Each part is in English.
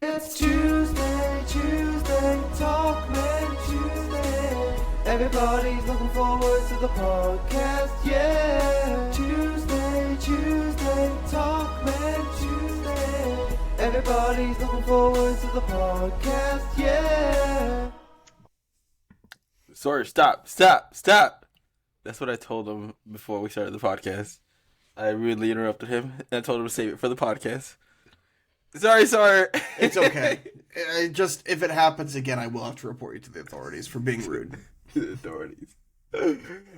It's Tuesday, Talkmen Tuesday. Everybody's looking forward to the podcast, yeah. Tuesday, Talkmen Tuesday. Everybody's looking forward to the podcast, yeah. Sorry, stop. That's what I told him before we started the podcast. I rudely interrupted him, and I told him to save it for the podcast. Sorry. It's okay. If it happens again, I will have to report you to the authorities for being rude. The authorities.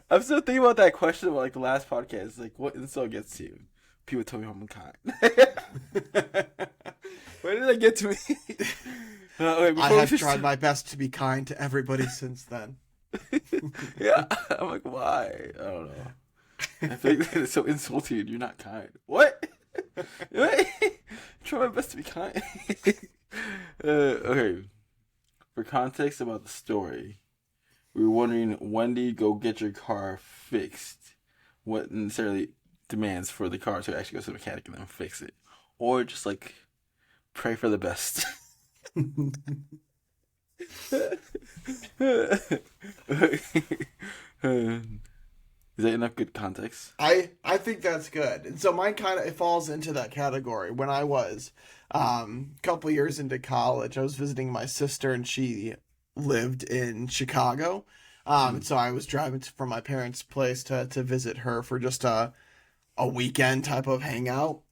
I'm still thinking about that question about the last podcast. What insult gets to you? People tell me I'm kind. Where did that get to me? I have tried my best to be kind to everybody since then. Yeah, I'm like, why? I don't know. I think it's so insulting. You're not kind. What? I try my best to be kind. Okay. For context about the story, we were wondering, when do you go get your car fixed? What necessarily demands for the car to actually go to the mechanic and then fix it? Or just pray for the best. Is that enough good context? I think that's good. And so mine it falls into that category. When I was a couple years into college, I was visiting my sister, and she lived in Chicago. And so I was driving from my parents' place to visit her for just a weekend type of hangout.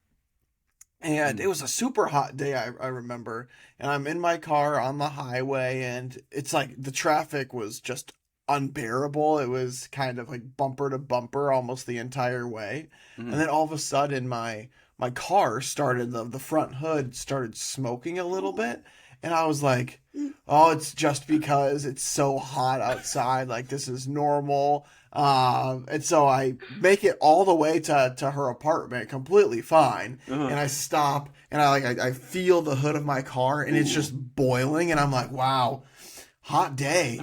And it was a super hot day, I remember. And I'm in my car on the highway, and it's the traffic was just unbearable. It was kind of bumper to bumper almost the entire way. Mm-hmm. And then all of a sudden my car started, the front hood started smoking a little bit. And I was like, oh, it's just because it's so hot outside. This is normal. And so I make it all the way to her apartment completely fine. Uh-huh. And I stop, and I feel the hood of my car, and it's just boiling. And I'm like, wow, hot day.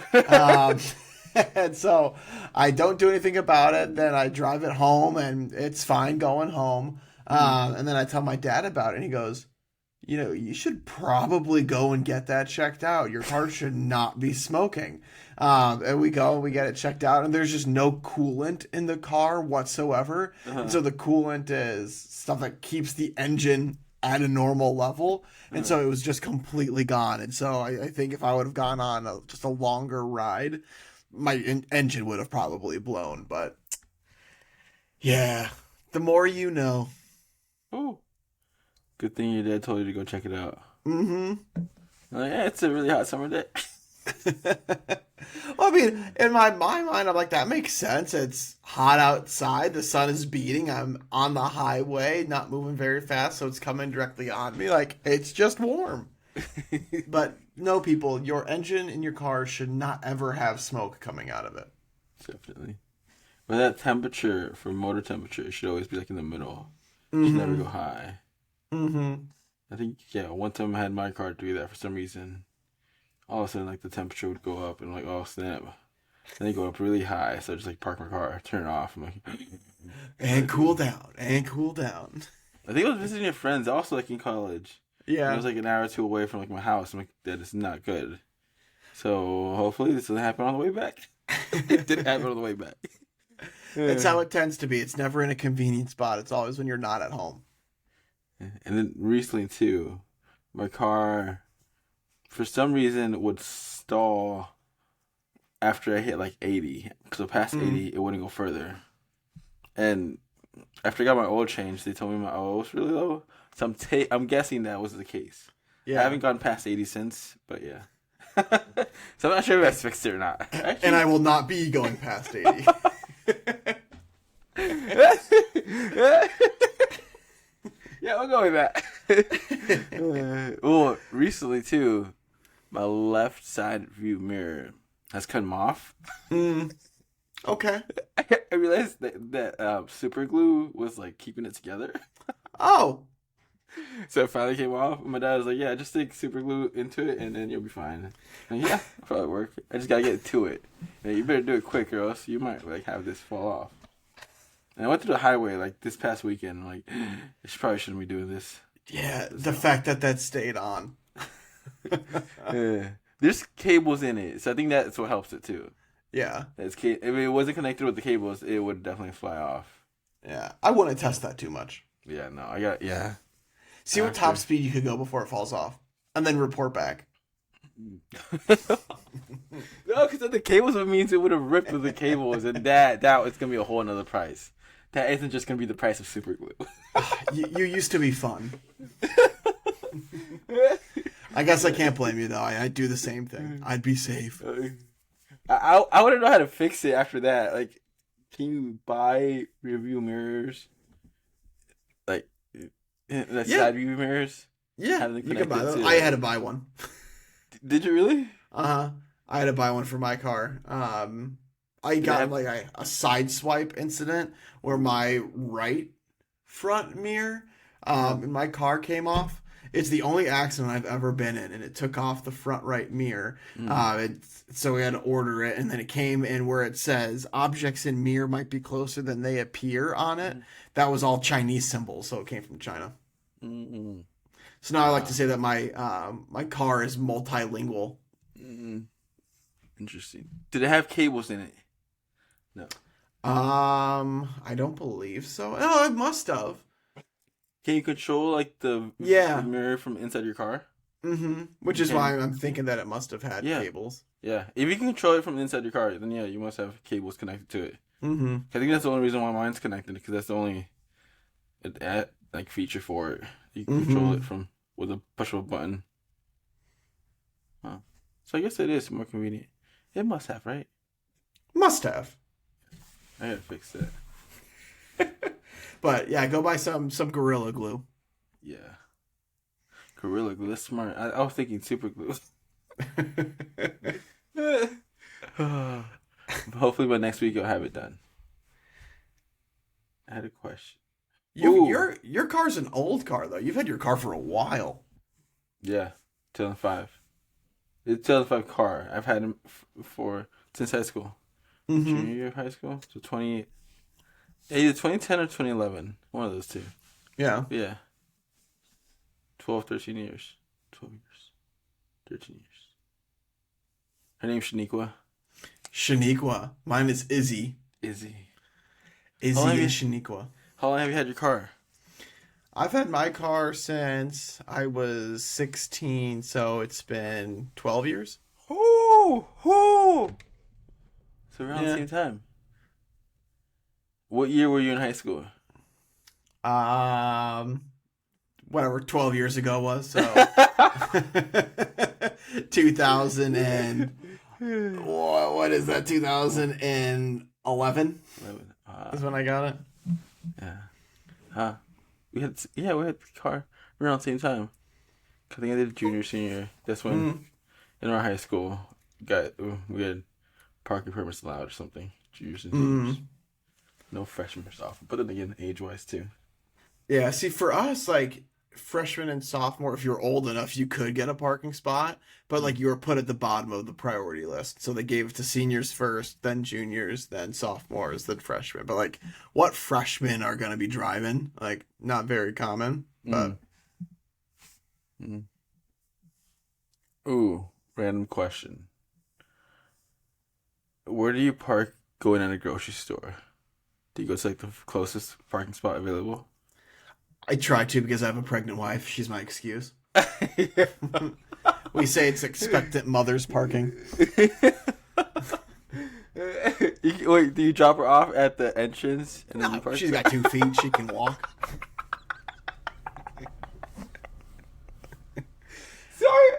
And so I don't do anything about it. Then I drive it home, and it's fine going home. And then I tell my dad about it, and he goes, you should probably go and get that checked out. Your car should not be smoking. And we go and we get it checked out, and there's just no coolant in the car whatsoever. Uh-huh. And so the coolant is stuff that keeps the engine at a normal level. And so it was just completely gone. And so I think if I would have gone on just a longer ride, my engine would have probably blown. But yeah, the more you know. Ooh. Good thing your dad told you to go check it out. Mm-hmm. It's a really hot summer day. Well, I mean, in my mind, I'm like, that makes sense. It's hot outside. The sun is beating. I'm on the highway, not moving very fast, so it's coming directly on me. It's just warm. But no, people, your engine in your car should not ever have smoke coming out of it. Definitely. But that temperature, for motor temperature, should always be in the middle. It should never go high. Mm-hmm. I think, one time I had my car do that for some reason. All of a sudden, the temperature would go up, and I'm like, oh, snap. Then they go up really high, so I just, park my car, turn it off. I'm like... and cool down. I think I was visiting friends also, in college. Yeah. And it was, an hour or two away from, my house. I'm like, that is not good. So, hopefully, this doesn't happen on the way back. It didn't happen on the way back. That's how it tends to be. It's never in a convenient spot. It's always when you're not at home. And then recently, too, my car, for some reason, would stall after I hit 80. So past 80, it wouldn't go further. And after I got my oil changed, they told me my oil was really low. So I'm guessing that was the case. Yeah. I haven't gone past 80 since, but yeah. So I'm not sure if that's fixed it or not. Actually, and I will not be going past 80. Yeah, we'll go with that. Well, recently, too, my left side view mirror has come off. Okay. I realized that super glue was, keeping it together. Oh. So it finally came off. And my dad was like, yeah, just stick super glue into it, and then you'll be fine. And yeah, it'll probably work. I just got to get to it. And you better do it quick, or else you might, have this fall off. And I went through the highway this past weekend. I probably shouldn't be doing this. Yeah, the fact that stayed on. There's cables in it, so I think that's what helps it too. Yeah. If it wasn't connected with the cables, it would definitely fly off. Yeah. I wouldn't test that too much. Yeah, no, yeah. See what top speed you could go before it falls off, and then report back. No, because the cables means it would have ripped with the cables, and that is gonna be a whole another price. That isn't just gonna be the price of super glue. You used to be fun. I guess I can't blame you though. I'd do the same thing. I'd be safe. I wouldn't know how to fix it after that. Like, can you buy rear-view mirrors? Like, side view mirrors? Yeah, you can buy those. I had to buy one. Did you really? I had to buy one for my car. I got like a side swipe incident where my right front mirror in my car came off. It's the only accident I've ever been in, and it took off the front right mirror. So we had to order it, and then it came in where it says objects in mirror might be closer than they appear on it. That was all Chinese symbols, so it came from China. Mm-hmm. So now I like to say that my my car is multilingual. Interesting. Did it have cables in it? No. I don't believe so. Oh, it must have. Can you control like the mirror from inside your car? Mm-hmm. Which is why I'm thinking that it must have had cables. Yeah. If you can control it from inside your car, then yeah, you must have cables connected to it. Mm-hmm. I think that's the only reason why mine's connected, because that's the only like feature for it. You can control it from with a push of a button. Huh. So I guess it is more convenient. It must have, right? Must have. I gotta fix that. But yeah, go buy some Gorilla Glue. Yeah. Gorilla Glue, that's smart. I was thinking super glue. Hopefully by next week you'll have it done. I had a question. Your car's an old car though. You've had your car for a while. Yeah, 2005. It's a 2005 car. I've had him since high school. Junior year of high school. So either 2010 or 2011. One of those two. Yeah. Yeah. 12, 13 years. 12 years. 13 years. Her name's Shaniqua. Shaniqua. Mine is Izzy. Izzy and Shaniqua. How long have you had your car? I've had my car since I was 16, so it's been 12 years. So around the same time. What year were you in high school? Whatever 12 years ago was, so 2000 and what is that? 2011 is when I got it. Yeah. We had the car around the same time. I think I did junior, senior. That's when in our high school we had parking permits allowed or something. Juniors and juniors. No freshmen or sophomore. But then again, age-wise too. Yeah, see, for us, like, freshman and sophomore, if you're old enough, you could get a parking spot. But, like, you were put at the bottom of the priority list. So they gave it to seniors first, then juniors, then sophomores, then freshmen. But, like, what freshmen are going to be driving? Like, not very common. But. Ooh, random question. Where do you park going in a grocery store? Do you go to like the closest parking spot available? I try to because I have a pregnant wife. She's my excuse. We say it's expectant mother's parking. Wait, do you drop her off at the entrance? And then you park? She's got 2 feet. She can walk. Sorry.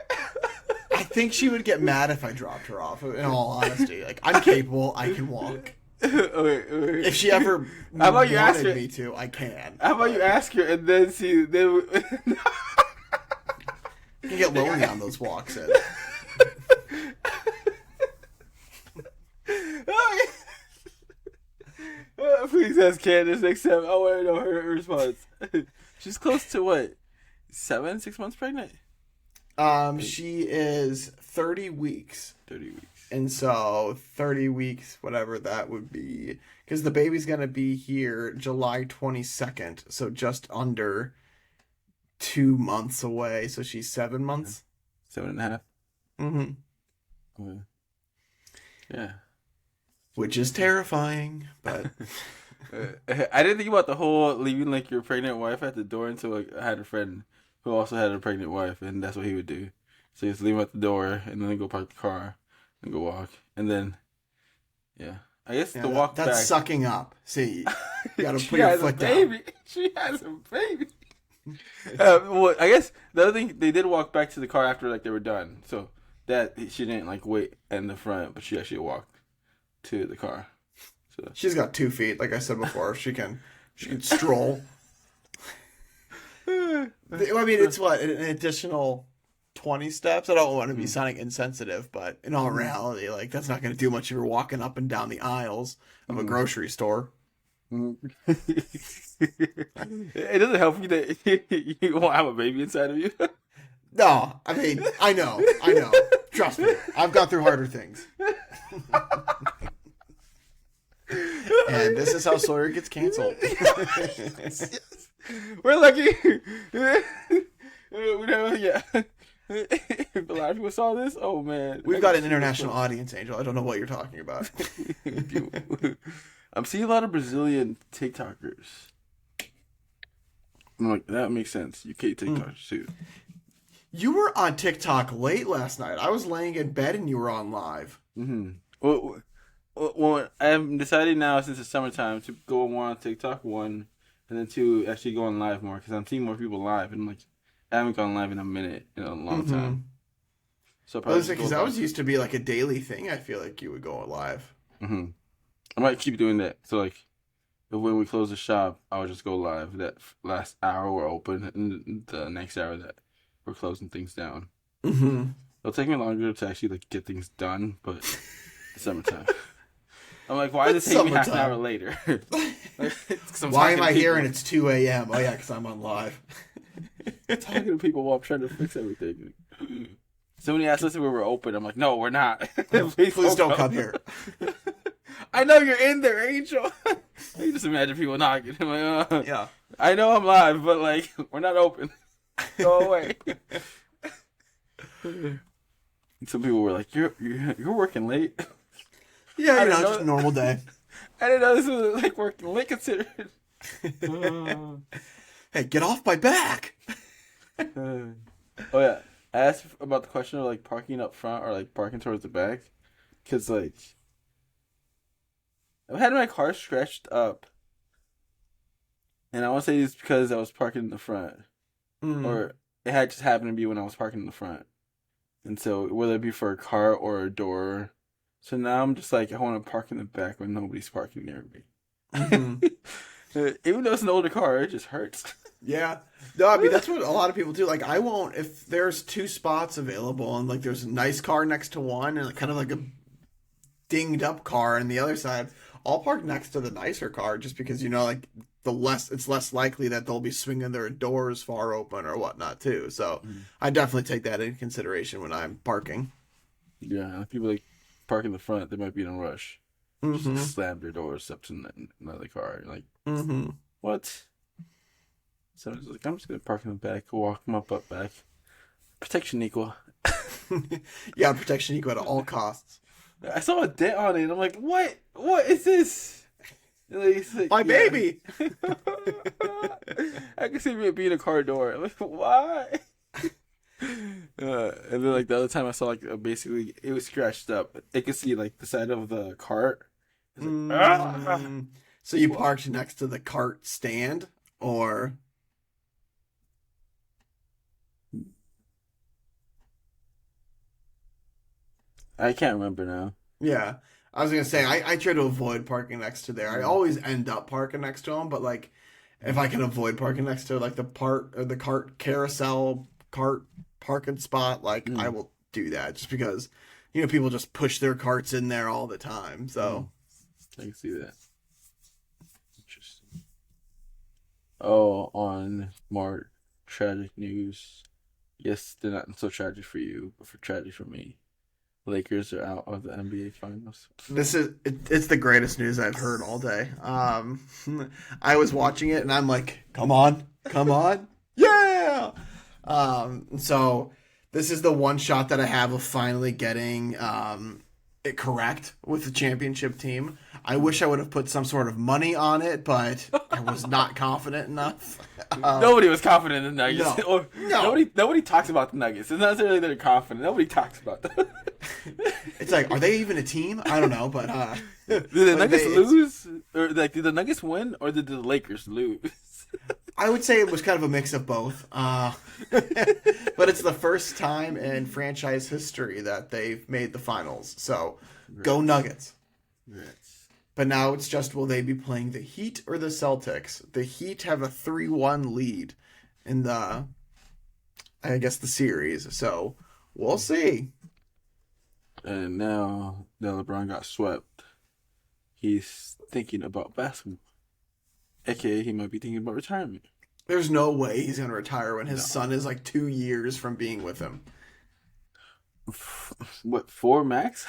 I think she would get mad if I dropped her off, in all honesty. Like, I'm capable. I can walk. Okay. If she ever wanted me to, I can. How about you ask her and then see? Then you can get lonely on those walks. Please ask Candace next time. I want to know her response. She's close to what? 6 months pregnant? She is 30 weeks. 30 weeks. And so 30 weeks, whatever that would be, because the baby's going to be here July 22nd. So just under 2 months away. So she's 7 months. 7.5. Mm-hmm. Yeah. Which is terrifying, but I didn't think about the whole leaving like your pregnant wife at the door until like, I had a friend who also had a pregnant wife, and that's what he would do. So he just leave him at the door, and then go park the car, and go walk, and then yeah. I guess the walk that's back. sucking up. See, you gotta She put your has foot a down. baby. She has a baby. Well, I guess the other thing, they did walk back to the car after like they were done, so that she didn't like wait in the front, but she actually walked to the car. So She's got 2 feet, like I said before. She can stroll. I mean, it's what, an additional 20 steps? I don't want to be sounding insensitive, but in all reality, like, that's not going to do much if you're walking up and down the aisles of a grocery store. It doesn't help you that you won't have a baby inside of you. No, I mean, I know. Trust me, I've gone through harder things. And this is how Sawyer gets canceled. Yes. We're lucky. We never, yeah. If a lot of people saw this, oh man. We've got an international audience, Angel. I don't know what you're talking about. I'm seeing a lot of Brazilian TikTokers. I'm like, that makes sense. UK TikTokers too. You were on TikTok late last night. I was laying in bed and you were on live. Mm-hmm. Well, I'm deciding now since it's summertime to go more on TikTok, one, and then two, actually go on live more because I'm seeing more people live, and like I haven't gone live in a minute in a long time. So probably because that was used to be like a daily thing. I feel like you would go live. Mm-hmm. I might keep doing that. So like, if when we close the shop, I'll just go live. That last hour we're open, and the next hour that we're closing things down. Mm-hmm. It'll take me longer to actually like get things done, but it's summertime. I'm like, why does it take me half an hour later? Why am I here and it's 2 a.m.? Oh yeah, because I'm on live. Talking to people while I'm trying to fix everything. Somebody asked us if we were open. I'm like, no, we're not. Please don't come here. I know you're in there, Angel. You just imagine people knocking. I'm like, Yeah. I know I'm live, but like, we're not open. Go away. Some people were like, "You're working late." Yeah, just a normal day. I didn't know this was like working late considered. Hey, get off my back! Oh yeah, I asked about the question of like parking up front or like parking towards the back, because like I've had my car scratched up, and I want to say it's because I was parking in the front, or it had just happened to be when I was parking in the front, and so whether it be for a car or a door. So now I'm just like, I want to park in the back when nobody's parking near me. Mm-hmm. Even though it's an older car, it just hurts. Yeah. No, I mean, that's what a lot of people do. Like, I won't, if there's 2 spots available and, like, there's a nice car next to one and kind of like a dinged up car on the other side, I'll park next to the nicer car just because, like, it's less likely that they'll be swinging their doors far open or whatnot, too. So I definitely take that into consideration when I'm parking. Yeah, if people, like, park in the front, they might be in a rush. Just slam their doors up to another car. You're like, what? So I was like, I'm just going to park in the back, walk them up back. Protection equal. Yeah, protection equal at all costs. I saw a dent on it. I'm like, what? What is this? Like, My baby! I can see it being a car door. I'm like, why? And then like the other time I saw like basically it was scratched up. I could see like the side of the cart. Like, So you parked next to the cart stand, or I can't remember now. yeah, I was gonna say I try to avoid parking next to there. I always end up parking next to them, but like if I can avoid parking next to like the cart carousel cart parking spot, like I will do that just because people just push their carts in there all the time. So I can see that. Interesting. Oh, on more tragic news. Yes, they're not so tragic for you, but tragic for me. Lakers are out of the NBA Finals. It's the greatest news I've heard all day. I was watching it and I'm like, come on, yeah. So This is the one shot that I have of finally getting it correct with the championship team. I wish I would have put some sort of money on it, but I was not confident enough. Nobody was confident in the Nuggets. No. Or No. Nobody talks about the Nuggets. It's not necessarily that they're confident. Nobody talks about them. It's like, are they even a team? I don't know, but Did the but Nuggets they- lose? Or like, did the Nuggets win, or did the Lakers lose? I would say it was kind of a mix of both. But it's the first time in franchise history that they've made the finals. So go Nuggets. Yes. But now it's just, will they be playing the Heat or the Celtics? The Heat have a 3-1 lead in the series. So we'll see. And now that LeBron got swept, he's thinking about basketball. AKA, he might be thinking about retirement. There's no way he's going to retire when his son is like 2 years from being with him. What, 4 max?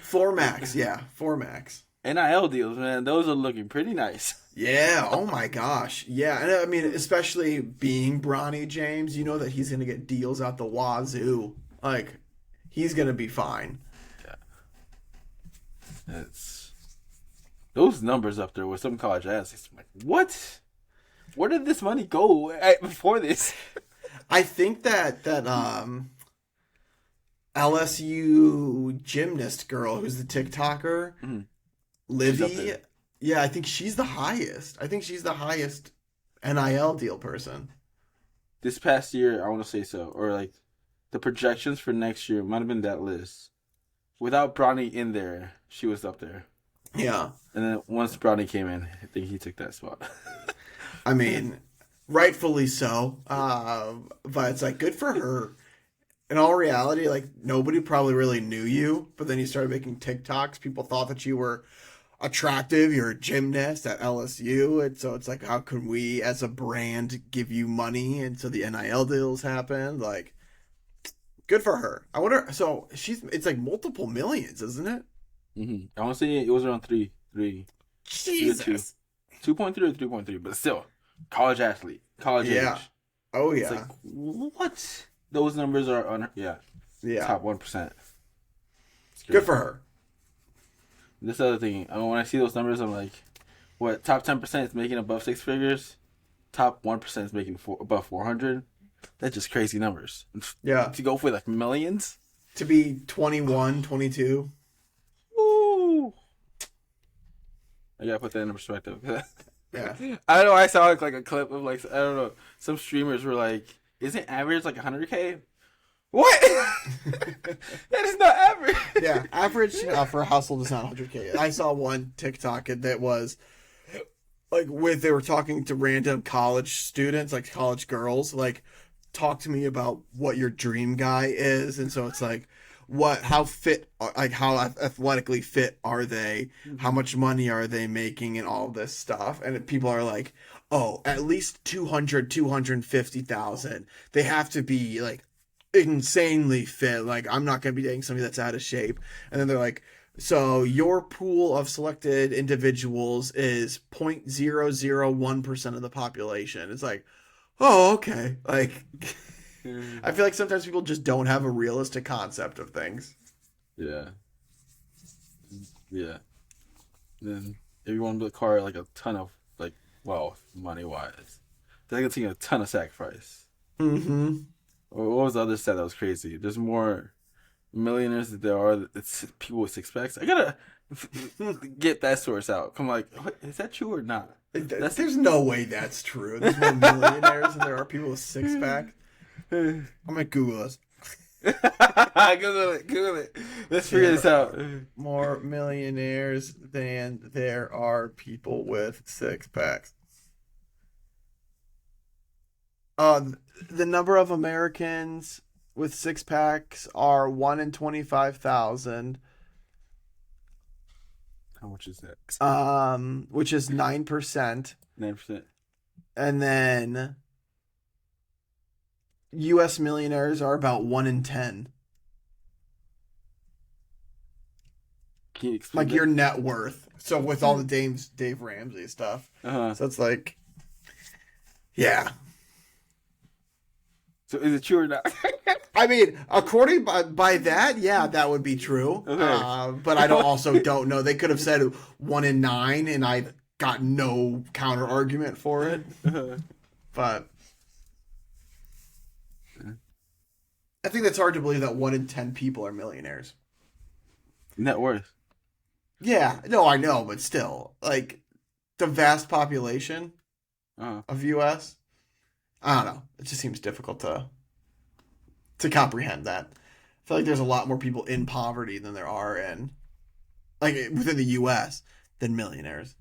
4 max, yeah, 4 max. NIL deals, man. Those are looking pretty nice. Yeah, oh my gosh. Yeah, and I mean, especially being Bronny James, you know that he's going to get deals out the wazoo. Like, he's going to be fine. It's those numbers up there with some college athletes. I'm like, what? Where did this money go before this? I think that LSU gymnast girl who's the TikToker, Mhm. Livy, She's up there. yeah, I think she's the highest. I think she's the highest NIL deal person. This past year, I want to say so, or like the projections for next year might have been that list. Without Bronny in there, she was up there. Yeah. And then once Bronny came in, I think he took that spot. I mean, rightfully so. But it's like, good for her. In all reality, like, nobody probably really knew you, but then you started making TikToks. People thought that you were attractive. You're a gymnast at LSU. And so it's like, how can we as a brand give you money? And so the NIL deals happened. Like, good for her. I wonder, so it's like multiple millions, isn't it? I want to say it was around 3. Jesus. 2.3 or 3.3, but still, college athlete, college Yeah. age. Oh, It's yeah. like, what? Those numbers are Yeah. top 1%. Good for her. This other thing, when I see those numbers, I'm like, what? Top 10% is making above 6 figures. Top 1% is making above 400. That's just crazy numbers. Yeah. To go for like millions. To be 21, 22. Ooh. I gotta put that in perspective. Yeah. I don't know. I saw like a clip of like, I don't know. Some streamers were like, "Isn't average like 100K?" What? That is not average. Yeah, average for a household is not 100K. I saw one TikTok that was like they were talking to random college students, like college girls, like, talk to me about what your dream guy is. And so it's like, how athletically fit are they? How much money are they making and all this stuff? And people are like, oh, at least 250,000. They have to be like insanely fit. Like, I'm not going to be dating somebody that's out of shape. And then they're like, so your pool of selected individuals is 0.001% of the population. It's like, oh, okay. Like, I feel like sometimes people just don't have a realistic concept of things. Yeah. Then if you want to require like a ton of like wealth, money wise, they're gonna take a ton of sacrifice. Mm-hmm. Or what was the other stat that was crazy? There's more millionaires than there are people with 6 packs. I gotta get that source out. I'm like, what, is that true or not? There's no way that's true. There's more millionaires than there are people with 6-pack. I'm gonna Google this. Google it. Let's figure this out. More millionaires than there are people with 6-packs. The number of Americans with 6-packs are 1 in 25,000. How much is that? Which is 9%. 9%. And then U.S. millionaires are about 1 in 10. Can you explain Like your net worth. So with all the Dave Ramsey stuff. Uh-huh. So it's like, yeah. So is it true or not? I mean, according by that, yeah, that would be true. Okay. But I don't know. They could have said 1 in 9, and I got no counter argument for it. But I think that's hard to believe that 1 in 10 people are millionaires. Net worth. Yeah, no, I know, but still, like the vast population of U.S. I don't know. It just seems difficult to comprehend that. I feel like there's a lot more people in poverty than there are in, like, within the U.S. than millionaires.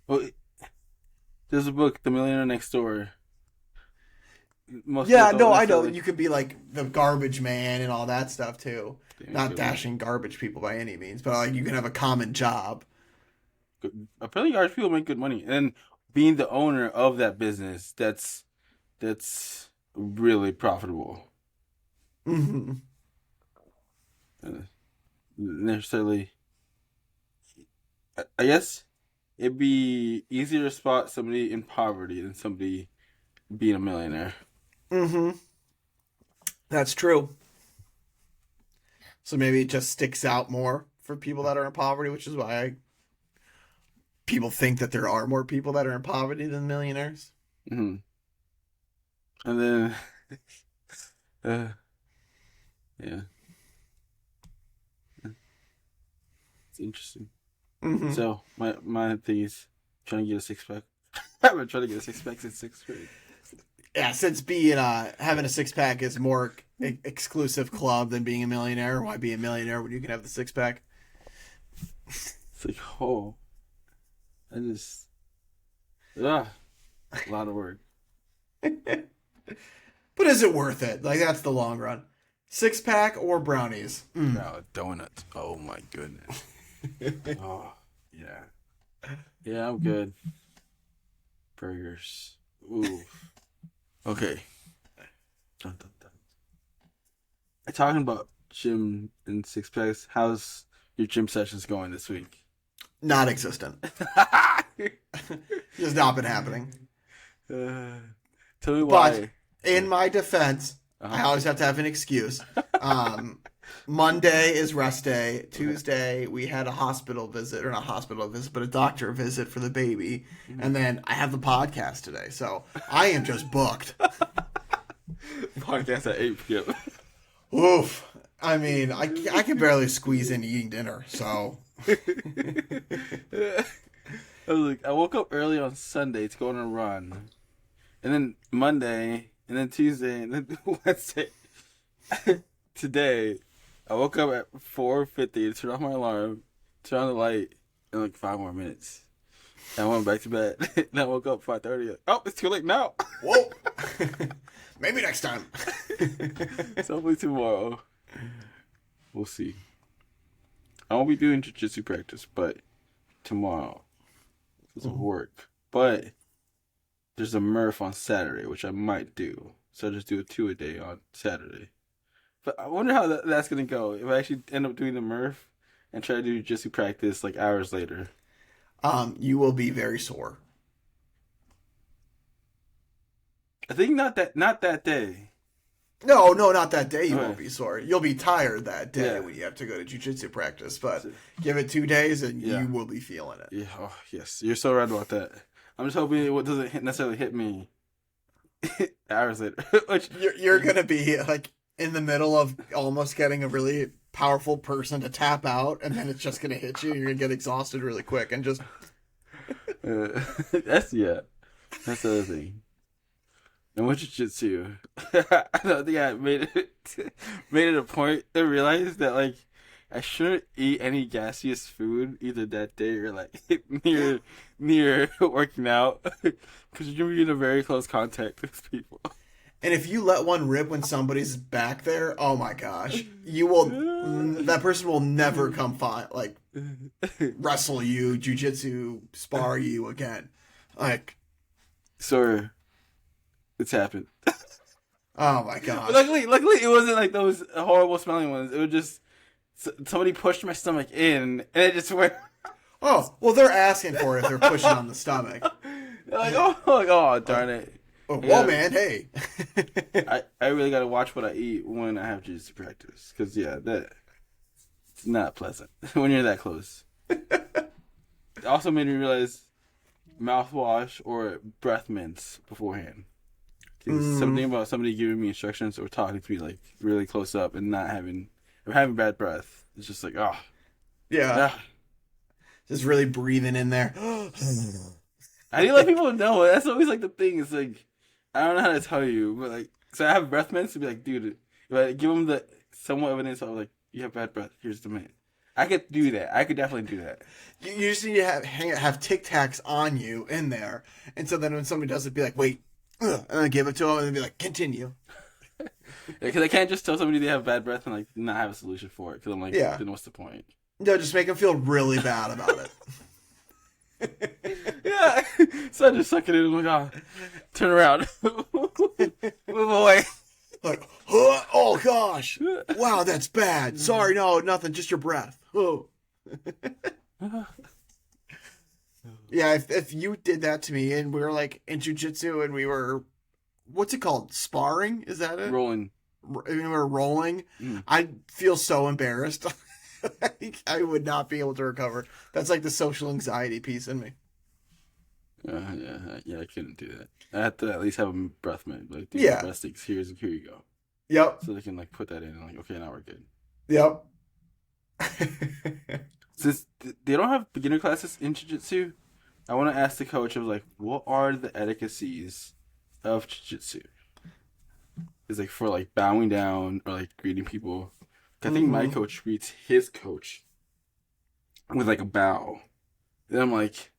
Well, there's a book, The Millionaire Next Door. Yeah, no, I know. You could be like the garbage man and all that stuff too. Not dashing garbage people by any means, but like you can have a common job. Apparently, garbage people make good money, and being the owner of that business, that's really profitable. Mm-hmm. Necessarily, I guess it'd be easier to spot somebody in poverty than somebody being a millionaire. Mm-hmm. That's true. So maybe it just sticks out more for people that are in poverty, which is why people think that there are more people that are in poverty than millionaires. Mm-hmm. And then, yeah. It's interesting. Mm-hmm. So, my thing is trying to get a six-pack. I've been trying to get a six-pack since 6th grade. Yeah, since being having a 6-pack is more exclusive club than being a millionaire, why be a millionaire when you can have the 6-pack? It's like, oh, a lot of work. But is it worth it? Like, that's the long run. 6-pack or brownies? No, donuts. Oh my goodness. Oh, yeah. Yeah, I'm good. Burgers. Ooh. Okay. Dun, dun, dun. Talking about gym and 6-packs, how's your gym sessions going this week? Non-existent. It's not been happening. Tell me why. But in my defense, I always have to have an excuse. Monday is rest day. Tuesday, we had a hospital visit, or not hospital visit, but a doctor visit for the baby. And then I have the podcast today. So I am just booked. Podcast at 8 p.m. Oof. I mean, I can barely squeeze in eating dinner, so. I woke up early on Sunday to go on a run. And then Monday, and then Tuesday, and then Wednesday. Today, I woke up at 4:50 to turn off my alarm, turn on the light, in like 5 more minutes. And I went back to bed. And I woke up 5:30. Oh, it's too late now. Whoa. Maybe next time. So hopefully tomorrow. We'll see. I won't be doing jiu-jitsu practice, but tomorrow. Because of work. But there's a Murph on Saturday, which I might do. So I'll just do a 2-a-day on Saturday. But I wonder how that's going to go. If I actually end up doing the Murph and try to do jiu-jitsu practice like hours later. You will be very sore. I think not that day. No, not that day. You Okay. won't be sore. You'll be tired that day Yeah. when you have to go to jiu-jitsu practice. But give it 2 days and Yeah. you will be feeling it. Yeah. Oh, yes. You're so right about that. I'm just hoping it doesn't necessarily hit me hours later. Which You're gonna be like in the middle of almost getting a really powerful person to tap out, and then it's just gonna hit you. You're gonna get exhausted really quick and just. That's the other thing. And with jiu-jitsu, I don't think I made it a point to realize that like I shouldn't eat any gaseous food either that day or like near working out because you're gonna be in a very close contact with people. And if you let one rip when somebody's back there, oh my gosh, you will. That person will never come wrestle you, jiu-jitsu, spar you again. Like, So it's happened. oh my gosh. But luckily, it wasn't like those horrible smelling ones. It was just somebody pushed my stomach in, and it just went. Oh, well, they're asking for it if they're pushing on the stomach. They're like, oh, darn it. Oh, Yeah. whoa, man, hey. I really gotta watch what I eat when I have jiu-jitsu practice, because that it's not pleasant when you're that close. It also made me realize mouthwash or breath mints beforehand. Something about somebody giving me instructions or talking to me like really close up and not having bad breath. It's just like Yeah. Just really breathing in there. I need to let people know. That's always like the thing. It's like I don't know how to tell you, but like so I have breath mints to be like, dude, if I give them the somewhat evidence of like you have bad breath. Here's the mint. I could do that. I could definitely do that. You just need to have Tic Tacs on you in there, and so then when somebody does it, be like, wait, and then give it to them, and then be like, continue. Because I can't just tell somebody they have bad breath and like not have a solution for it. Because I'm like, then what's the point? No, just make them feel really bad about it. Yeah. So I just suck it in. I'm like, turn around. Move away. Like, oh gosh. Wow, that's bad. Sorry, no, nothing. Just your breath. Oh. Yeah, if you did that to me and we were like in jiu-jitsu and we were, what's it called? Sparring? Is that it? Rolling. We were rolling. I'd feel so embarrassed. I would not be able to recover. That's like the social anxiety piece in me. Yeah, I couldn't do that. I had to at least have a breath mint. Like, breath stinks. Here you go. Yep. So they can like put that in and like, okay, now we're good. Yep. Since they don't have beginner classes in jiu-jitsu, I want to ask the coach of like, what are the etiquettes of jiu-jitsu? It's like for like bowing down or like greeting people. I think my coach greets his coach with like a bow. Then I'm like,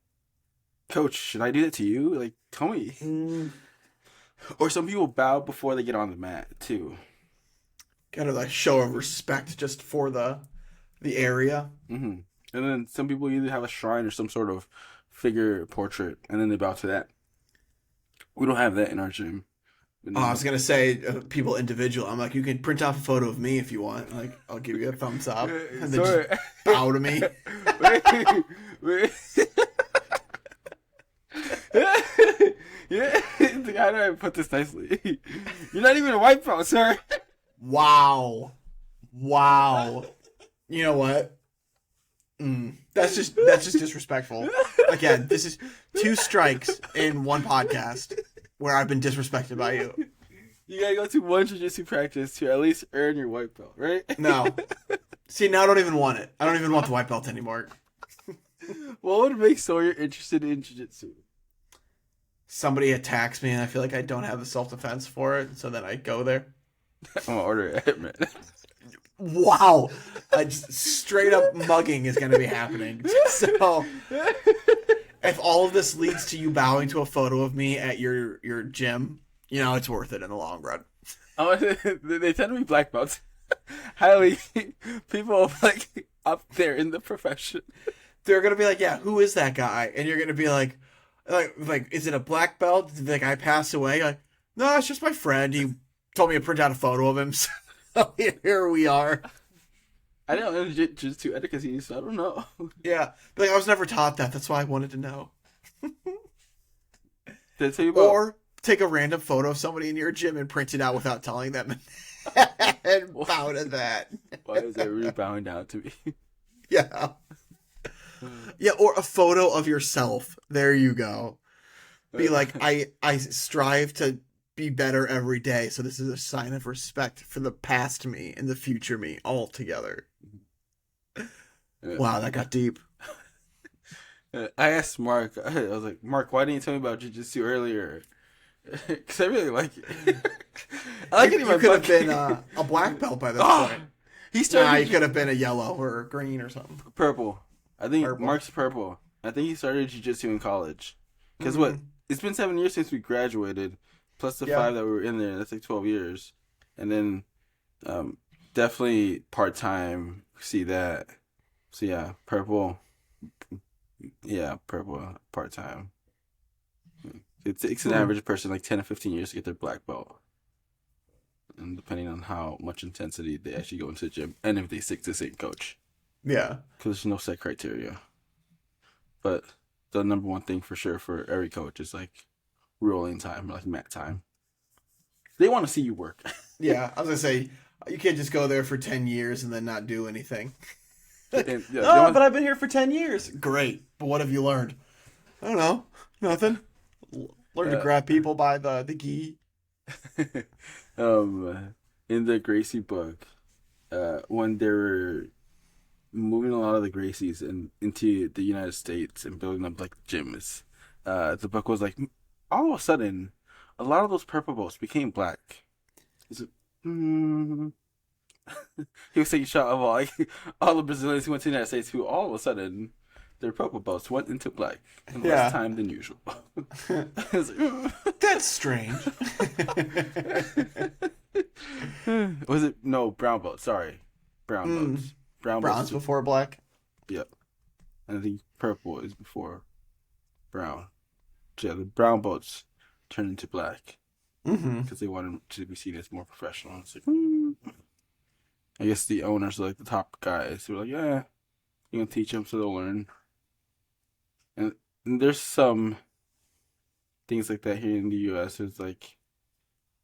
Coach, should I do that to you? Like, tell me. Or some people bow before they get on the mat too. Kind of like show of respect just for the area. Mm-hmm. And then some people either have a shrine or some sort of figure portrait, and then they bow to that. We don't have that in our gym. I was gonna say people individual. I'm like, you can print off a photo of me if you want. Like, I'll give you a thumbs up and then just bow to me. Wait. Yeah, how do I put this nicely? You're not even a white belt, sir. Wow. You know what? That's just disrespectful. Again, this is 2 strikes in one podcast where I've been disrespected by you. You gotta go to one jiu-jitsu practice to at least earn your white belt, right? No. See, now I don't even want it. I don't even want the white belt anymore. What would make Sawyer interested in jiu-jitsu? Somebody attacks me and I feel like I don't have the self-defense for it, so then I go there. I'm gonna order it, man. Wow. Just straight up mugging is going to be happening. So, if all of this leads to you bowing to a photo of me at your gym, you know, it's worth it in the long run. They tend to be black belts. Highly, people like up there in the profession. They're going to be like, yeah, who is that guy? And you're going to be like, is it a black belt? Did the guy pass away? Like, no, it's just my friend. He told me to print out a photo of him. So here we are. I don't know jiu-jitsu etiquette, so I don't know. Yeah, but I was never taught that. That's why I wanted to know. Did I tell you about... Or take a random photo of somebody in your gym and print it out without telling them and bow to that. Why is that really bowing down to me? Yeah. Yeah, or a photo of yourself. There you go. Be like, I strive to be better every day, so this is a sign of respect for the past me and the future me all together. Wow, that got deep. I asked Mark, I was like, Mark, why didn't you tell me about jiu-jitsu earlier? Because I really like it. I like it. You could have been a black belt by this point. He started. You could have been a yellow or a green or something. Purple. I think purple. Mark's purple. I think he started jiu-jitsu in college. Because what? It's been 7 years since we graduated. Plus the 5 that we were in there. That's like 12 years. And then definitely part-time. See that. So yeah, purple. Yeah, purple part-time. It takes an average person like 10 to 15 years to get their black belt. And depending on how much intensity they actually go into the gym. And if they stick to the same coach. Yeah. Because there's no set criteria. But the number one thing for sure for every coach is like, rolling time, like mat time. They want to see you work. Yeah, I was gonna say you can't just go there for 10 years and then not do anything. And, yeah, Oh, but I've been here for 10 years. Great, but what have you learned? I don't know, nothing. Learn to grab people by the gi. In the Gracie book, when they were moving a lot of the Gracies into the United States and building up like gyms, the book was like, all of a sudden, a lot of those purple boats became black. He's like, he was taking a shot of all the Brazilians who went to the United States who all of a sudden their purple boats went into black in less time than usual. That's strange. Was it brown boats? Sorry, brown boats. Brown's boats before black. Yep, and I think purple is before brown. So yeah, the brown boats turned into black because they wanted to be seen as more professional. It's like, I guess the owners are like the top guys who are like, yeah, you're gonna teach them so they'll learn. And there's some things like that here in the U.S. It's like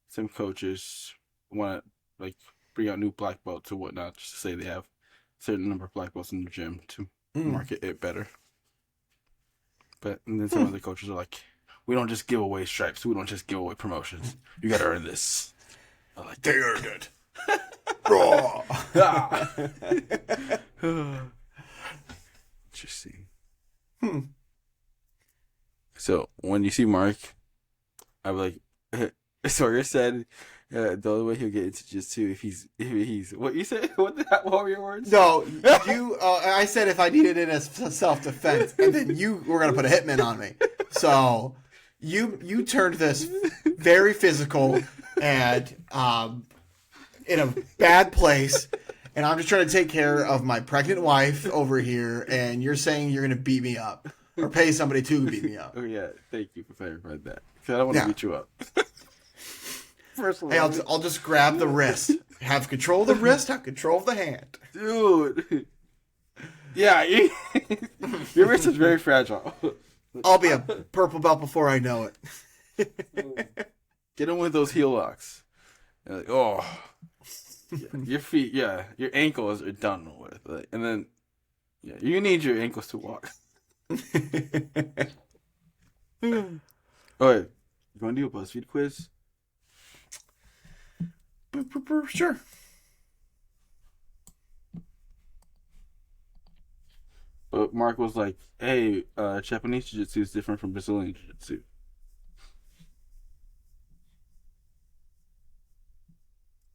some coaches want to like bring out new black belts or whatnot just to say they have a certain number of black belts in the gym to market it better. But and then some other coaches are like, we don't just give away stripes. We don't just give away promotions. You got to earn this. I'm like, they earned it. Raw. Interesting. So when you see Mark, I'm like, Sawyer said the only way he'll get into jiu-jitsu if he's what you said. What were your words? No, you. I said if I needed it as self-defense, and then you were gonna put a hitman on me. So you turned this very physical and in a bad place. And I'm just trying to take care of my pregnant wife over here, and you're saying you're gonna beat me up or pay somebody to beat me up. Oh yeah, thank you for clarifying that. Because I don't want to beat you up. First of all, hey, I'll just grab the wrist. Have control of the wrist. Have control of the hand. Dude. Yeah, your wrist is very fragile. I'll be a purple belt before I know it. Get in with those heel locks. You're like, oh. Yeah, your feet, your ankles are done with. Like, and then, you need your ankles to walk. Oh, wait. You want to do a BuzzFeed quiz? Sure. But Mark was like, hey, Japanese jiu-jitsu is different from Brazilian jiu-jitsu.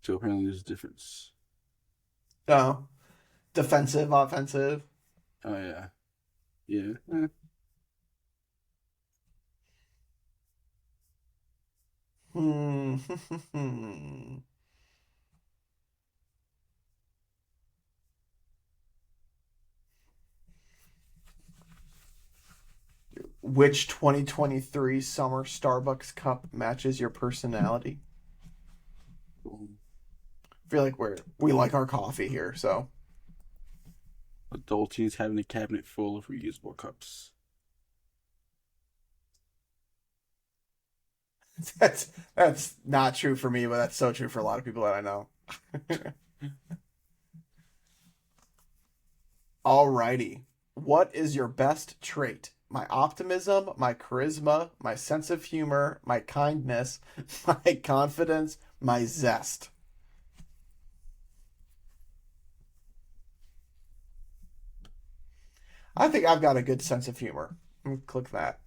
So apparently there's a difference. Oh. Defensive, offensive. Oh, yeah. Yeah. Which 2023 Summer Starbucks Cup matches your personality? I feel like we like our coffee here, so. Adulties having a cabinet full of reusable cups. That's not true for me, but that's so true for a lot of people that I know. Alrighty. What is your best trait? My optimism, my charisma, my sense of humor, my kindness, my confidence, my zest. I think I've got a good sense of humor. Click that.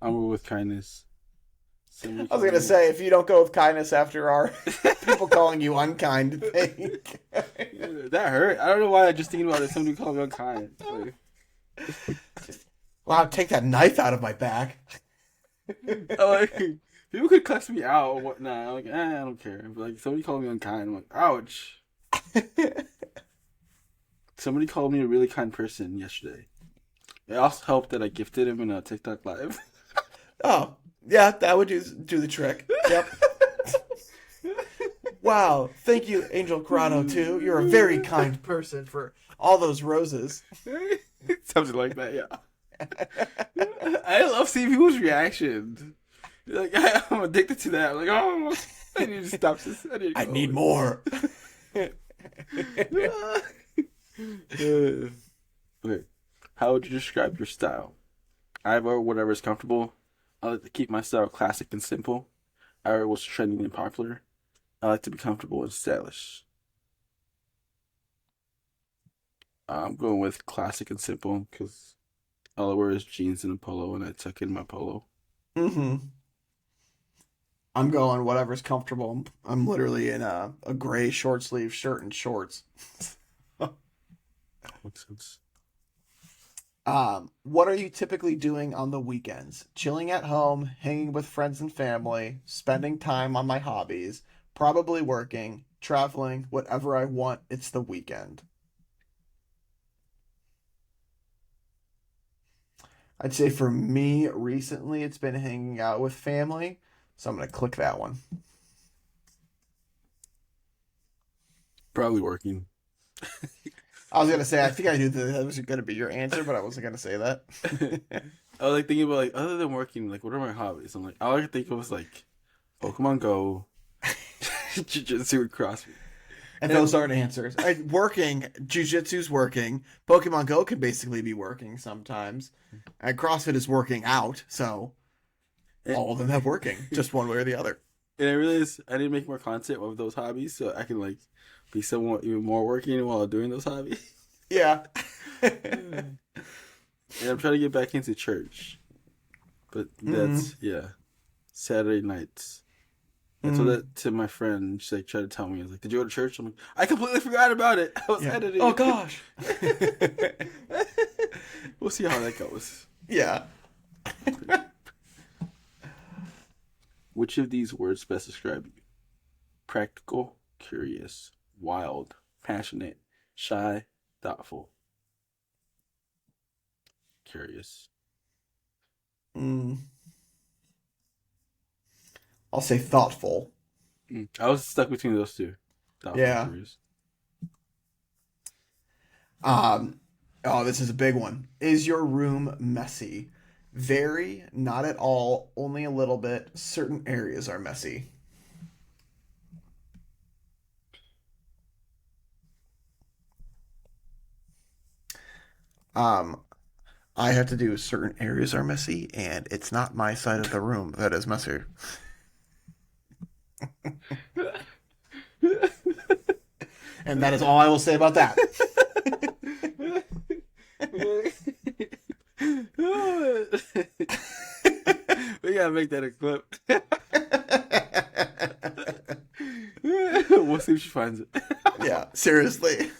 I'm with kindness. I was going to say, if you don't go with kindness after our people calling you unkind thing. That hurt. I don't know why I just thinking about it. Somebody called me unkind. Like... Wow, take that knife out of my back. People could cuss me out or whatnot. I'm like, I don't care. But like, somebody called me unkind. I'm like, ouch. Somebody called me a really kind person yesterday. It also helped that I gifted him in a TikTok live. Oh, yeah, that would do the trick. Yep. Wow, thank you, Angel Corrado, too. You're a very kind person for All those roses. Something like that, yeah. I love seeing people's reactions. Like, I'm addicted to that. I'm like, oh, I need to stop this. I need more. Okay. How would you describe your style? I wear whatever is comfortable. I like to keep my style classic and simple. I wear what's trending and popular. I like to be comfortable and stylish. I'm going with classic and simple because all I wear is jeans and a polo, and I tuck in my polo. Mm-hmm. I'm going whatever's comfortable. I'm literally in a gray short sleeve shirt and shorts. Makes sense. What are you typically doing on the weekends? Chilling at home, hanging with friends and family, spending time on my hobbies, probably working, traveling, whatever I want. It's the weekend. I'd say for me recently, it's been hanging out with family. So I'm going to click that one. Probably working. I was going to say, I think I knew that was going to be your answer, but I wasn't going to say that. I was like thinking about like other than working, like what are my hobbies? I'm like all I could think of was like Pokemon Go, Jiu-Jitsu, and CrossFit. And those aren't answers. Working, Jiu-Jitsu's working. Pokemon Go can basically be working sometimes. And CrossFit is working out, so all of them have working, just one way or the other. And I realized I need to make more content of those hobbies so I can like be somewhat even more working while doing those hobbies. Yeah. And I'm trying to get back into church. But that's Saturday nights. I told that to my friend. She like tried to tell me. I was like, "Did you go to church?" I'm like, "I completely forgot about it. I was editing." Oh gosh. We'll see how that goes. Yeah. Which of these words best describe you? Practical, curious, wild, passionate, shy, thoughtful. Curious. I'll say thoughtful. I was stuck between those two. Thoughtful, Yeah. curious. Oh, this is a big one. Is your room messy? Very, not at all, only a little bit. Certain areas are messy. I have to do certain areas are messy, and it's not my side of the room that is messy. And that is all I will say about that. We gotta make that a clip. We'll see if she finds it. Yeah, seriously.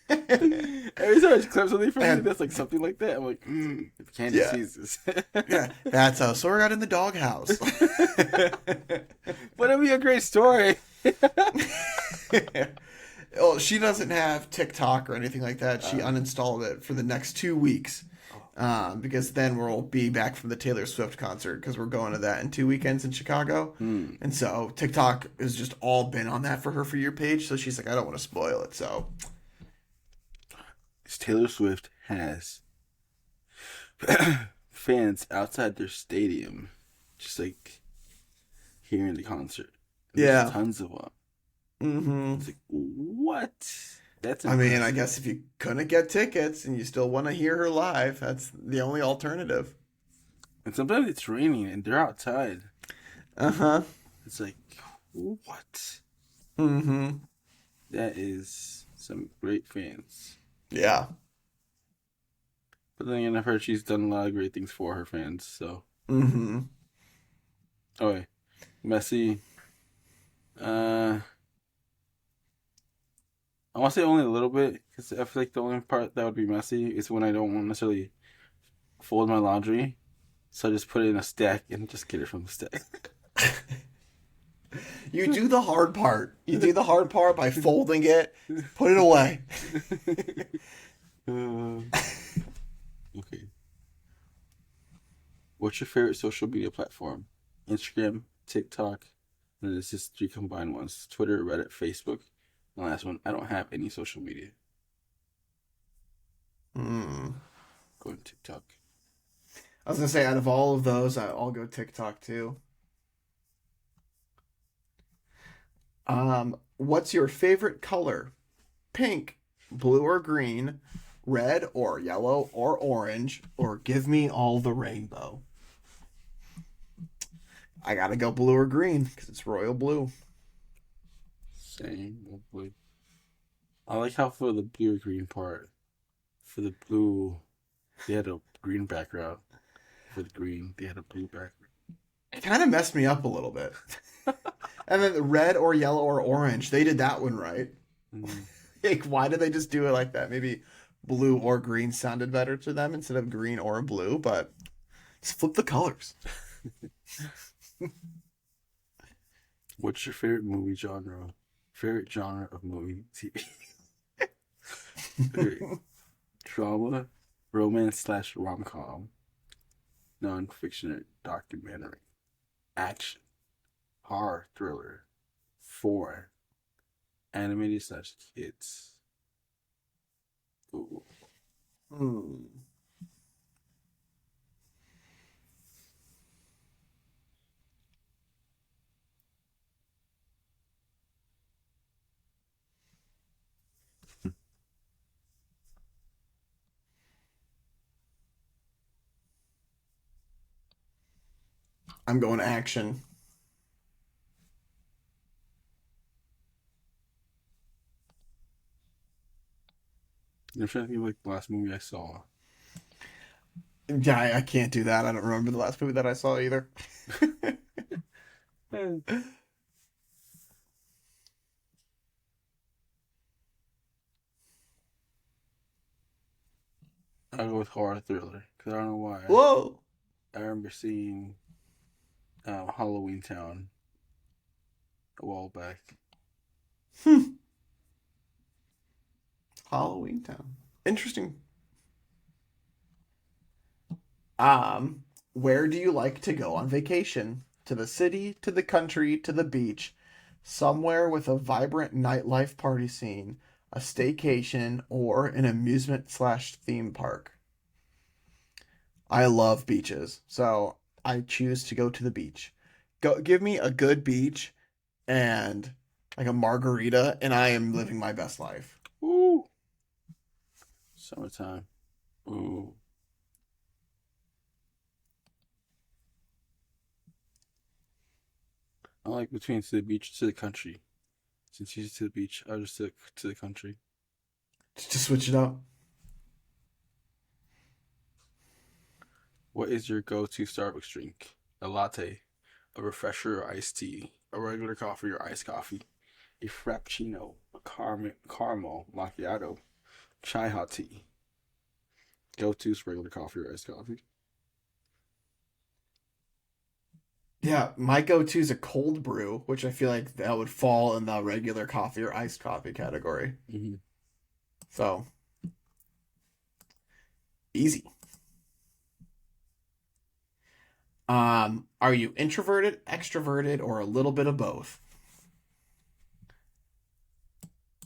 Every time she clips something from me that's like something like that, I'm like, if Candy sees this. Yeah, that's how Sora got in the doghouse. But it'd be a great story. Well, she doesn't have TikTok or anything like that. She uninstalled it for the next 2 weeks. Because then we'll be back from the Taylor Swift concert because we're going to that in 2 weekends in Chicago. And so TikTok has just all been on that for her For You page. So she's like, I don't want to spoil it. So Taylor Swift has fans outside their stadium, just like hearing the concert. There's tons of them. Mm-hmm. It's like, what? That's I mean, I guess if you couldn't get tickets and you still want to hear her live, that's the only alternative. And sometimes it's raining and they're outside. Uh-huh. It's like, what? Mm-hmm. That is some great fans. Yeah. But then again, I've heard she's done a lot of great things for her fans, so. Mm-hmm. Okay. Messy. I want to say only a little bit, because I feel like the only part that would be messy is when I don't want to necessarily fold my laundry. So I just put it in a stack and just get it from the stack. You do the hard part. You do the hard part by folding it, put it away. Okay. What's your favorite social media platform? Instagram, TikTok, and this is 3 combined ones. Twitter, Reddit, Facebook. And the last one, I don't have any social media. Hmm. Going TikTok. I was gonna say, out of all of those, I'll go TikTok too. What's your favorite color? Pink, blue or green, red or yellow or orange, or give me all the rainbow. I gotta go blue or green because it's royal blue. Same. Hopefully. I like how for the blue or green part, for the blue, they had a green background. For the green, they had a blue background. It kind of messed me up a little bit. And then the red or yellow or orange, they did that one right. Mm. Like, why did they just do it like that? Maybe blue or green sounded better to them instead of green or blue, but just flip the colors. What's your favorite movie genre? Favorite genre of movie TV? Okay. Drama, romance / rom-com, non-fiction or documentary, action, horror, thriller, foreign, animated / kids. Ooh. Hmm. I'm going action. I'm trying to think of like the last movie I saw. Yeah, I can't do that. I don't remember the last movie that I saw either. I'll go with horror thriller because I don't know why. Whoa! I remember seeing Halloween Town a while back. Hmm. Halloween Town. Interesting. Um, where do you like to go on vacation? To the city, to the country, to the beach, somewhere with a vibrant nightlife party scene, a staycation, or an amusement / theme park. I love beaches, so I choose to go to the beach. Go, give me a good beach and like a margarita, and I am living my best life. Ooh, summertime. Ooh, I like between to the beach to the country. Since he's to the beach, I'll just to the country. Just switch it up. What is your go-to Starbucks drink? A latte, a refresher or iced tea, a regular coffee or iced coffee, a frappuccino, a caramel macchiato, chai hot tea. Go-to's regular coffee or iced coffee. Yeah, my go-to is a cold brew, which I feel like that would fall in the regular coffee or iced coffee category. Mm-hmm. So, easy. Are you introverted, extroverted, or a little bit of both?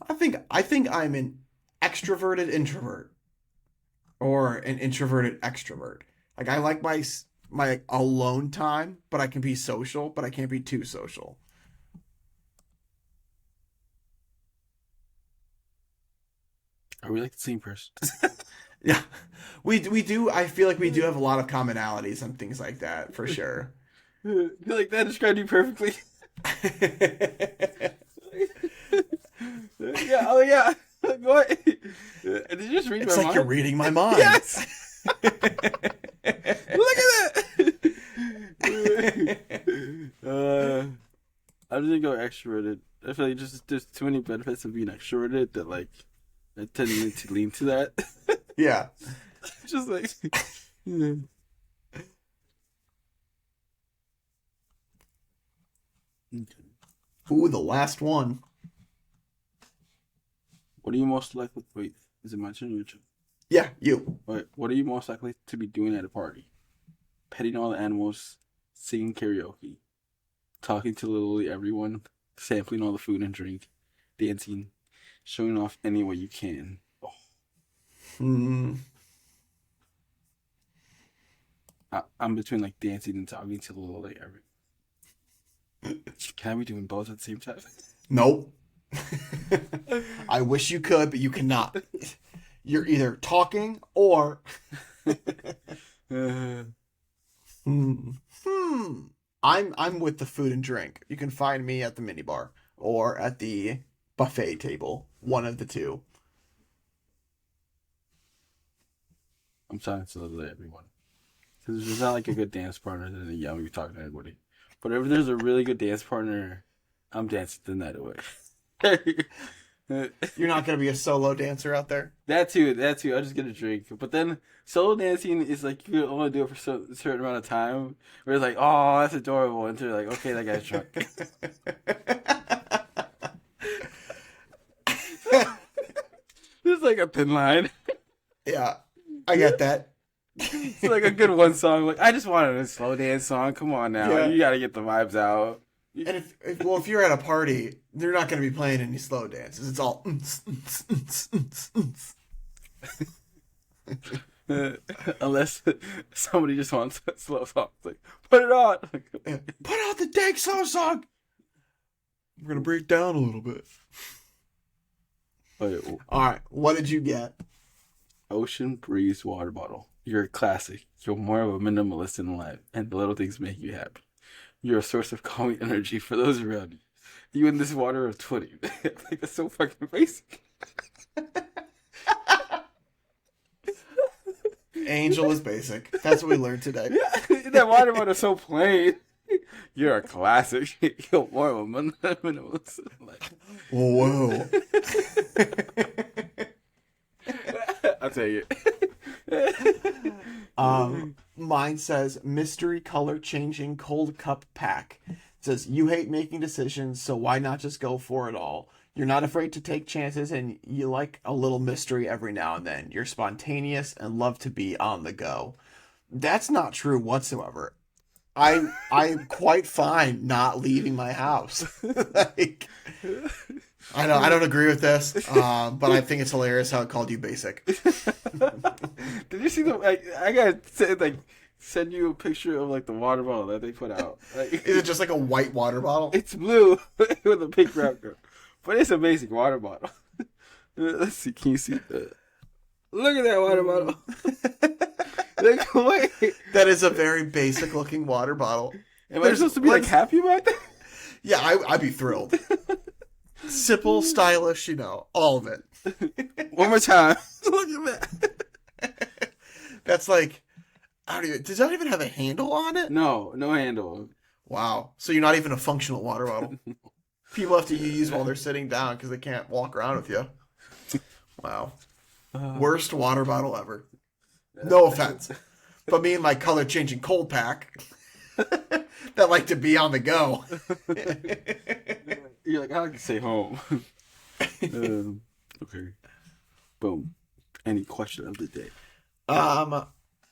I think I'm an extroverted introvert or an introverted extrovert. Like I like my alone time, but I can be social, but I can't be too social. Are we like the same person? Yeah. We do I feel like we do have a lot of commonalities and things like that for sure. I feel like that described you perfectly. Yeah, oh yeah. Go ahead. Did you just read It's my like you're mind? reading my mind. Yes! Look at that! I'm just gonna go extroverted. I feel like just there's too many benefits of being extroverted that like I tend to lean to that. Yeah. Just like yeah. Okay. Ooh, the last one. What are you most likely? Wait, is it my turn or your turn? Yeah, you. Wait, what are you most likely to be doing at a party? Petting all the animals, singing karaoke, talking to literally everyone, sampling all the food and drink, dancing, showing off any way you can. Oh, Hmm. I'm between like dancing and talking to the little like every. Can we doing both at the same time? Nope. I wish you could, but you cannot. You're either talking or. Hmm. I'm with the food and drink. You can find me at the minibar or at the buffet table. One of the two. I'm talking to everyone. Because there's not like a good dance partner, then yeah, we're talking to everybody. But if there's a really good dance partner, I'm dancing the night away. You're not gonna be a solo dancer out there. That too. I'll just get a drink. But then solo dancing is like you can only do it for a certain amount of time. Where it's like, oh, that's adorable, and they're like, okay, that guy's drunk. There's like a thin line. Yeah, I get that. It's like a good one song. Like I just wanted a slow dance song. Come on now, Yeah. you gotta get the vibes out. And if you're at a party, they're not going to be playing any slow dances. It's all. Unless somebody just wants a slow song, it's like put it on. Yeah. Put out the dang slow song. We're gonna break down a little bit. Wait, All right, what did you get? Ocean Breeze water bottle. You're a classic. You're more of a minimalist in life, and the little things make you happy. You're a source of calming energy for those around you. You and this water of 20. Like, that's so fucking basic. Angel is basic. That's what we learned today. Yeah, that water bottle is so plain. You're a classic. You're more of a minimalist in life. Whoa. I'll take it. Mine says mystery color changing cold cup pack. It says you hate making decisions, so why not just go for it all? You're not afraid to take chances, and you like a little mystery every now and then. You're spontaneous and love to be on the go. That's not true whatsoever. I'm quite fine not leaving my house. Like, I don't agree with this, but I think it's hilarious how it called you basic. Did you see the? I gotta send you a picture of like the water bottle that they put out. Like, Is it just like a white water bottle? it's blue with a pink wrapper, but it's a basic water bottle. Let's see. Can you see? Look at that water bottle. Like, wait. That is a very basic looking water bottle. Am I supposed to be like happy about that? Yeah, I'd be thrilled. Simple, stylish, all of it. One more time. Look at that. That's like, does that even have a handle on it? No handle. Wow. So you're not even a functional water bottle. People have to use while they're sitting down because they can't walk around with you. Wow. Worst water bottle ever. No offense. But me and my color changing cold pack that like to be on the go. You're like, I like to stay home. Okay. Boom. Any question of the day?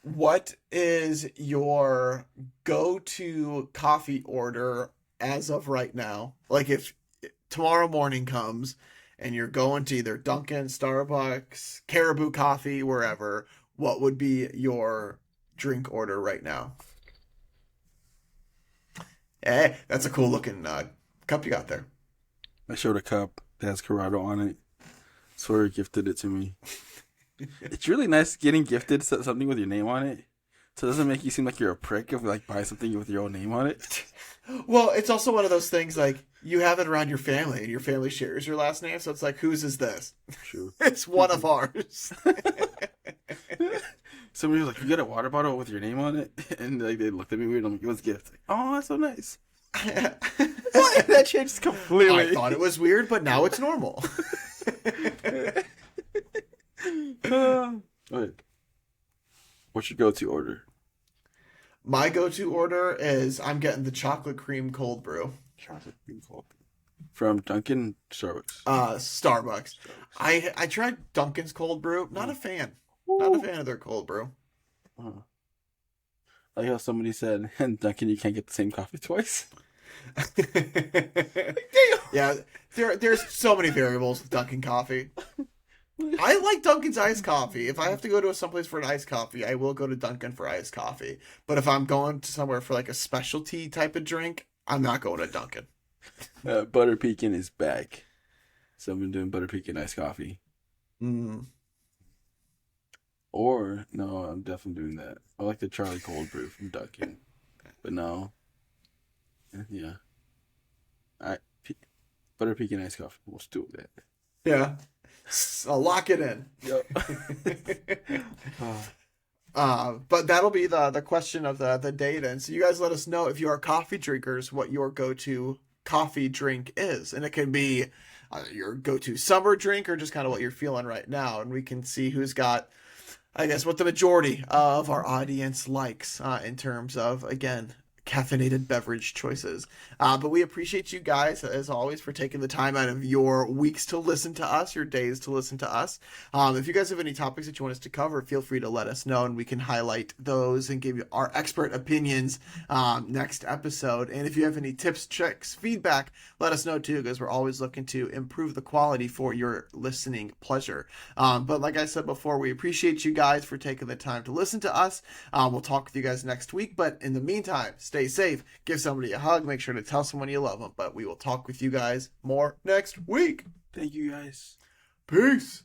What is your go-to coffee order as of right now? Like if tomorrow morning comes and you're going to either Dunkin', Starbucks, Caribou Coffee, wherever, what would be your drink order right now? Hey, that's a cool looking cup you got there. I showed a cup that has Corrado on it. Sawyer gifted it to me. It's really nice getting gifted something with your name on it. So it doesn't make you seem like you're a prick if you like buy something with your own name on it. Well, it's also one of those things like you have it around your family and your family shares your last name. So it's like, whose is this? True. It's one of ours. Somebody was like, you got a water bottle with your name on it? And like they looked at me weird. I'm like, it was a gift. Like, oh, that's so nice. That changed completely. I thought it was weird, but now it's normal. Wait. What's your go-to order? My go-to order is I'm getting the chocolate cream cold brew. Chocolate cream cold. From Dunkin', Starbucks. Starbucks. I tried Dunkin's cold brew. Not a fan. Not a fan of their cold brew. Like how somebody said, in Dunkin' you can't get the same coffee twice. Yeah, there's so many variables with Dunkin' coffee. I like Dunkin's iced coffee. If I have to go to someplace for an iced coffee, I will go to Dunkin' for iced coffee. But if I'm going to somewhere for like a specialty type of drink, I'm not going to Dunkin'. Butter pecan is back. So I've been doing butter pecan iced coffee. Mm. Or, no, I'm definitely doing that. I like the Charlie cold brew from Dunkin'. But no. Yeah. Butter pecan iced coffee. We'll do that. Yeah. I'll lock it in. Yep. But that'll be the question of the day then. So you guys let us know if you are coffee drinkers, what your go-to coffee drink is. And it can be your go-to summer drink or just kind of what you're feeling right now. And we can see who's got, I guess, what the majority of our audience likes in terms of, again, caffeinated beverage choices. But we appreciate you guys, as always, for taking the time out of your weeks to listen to us, your days to listen to us. If you guys have any topics that you want us to cover, feel free to let us know, and we can highlight those and give you our expert opinions next episode. And if you have any tips, tricks, feedback, let us know too, because we're always looking to improve the quality for your listening pleasure. But like I said before, we appreciate you guys for taking the time to listen to us. We'll talk with you guys next week, but in the meantime, stay safe, give somebody a hug, make sure to tell someone you love them. But we will talk with you guys more next week. Thank you, guys. Peace.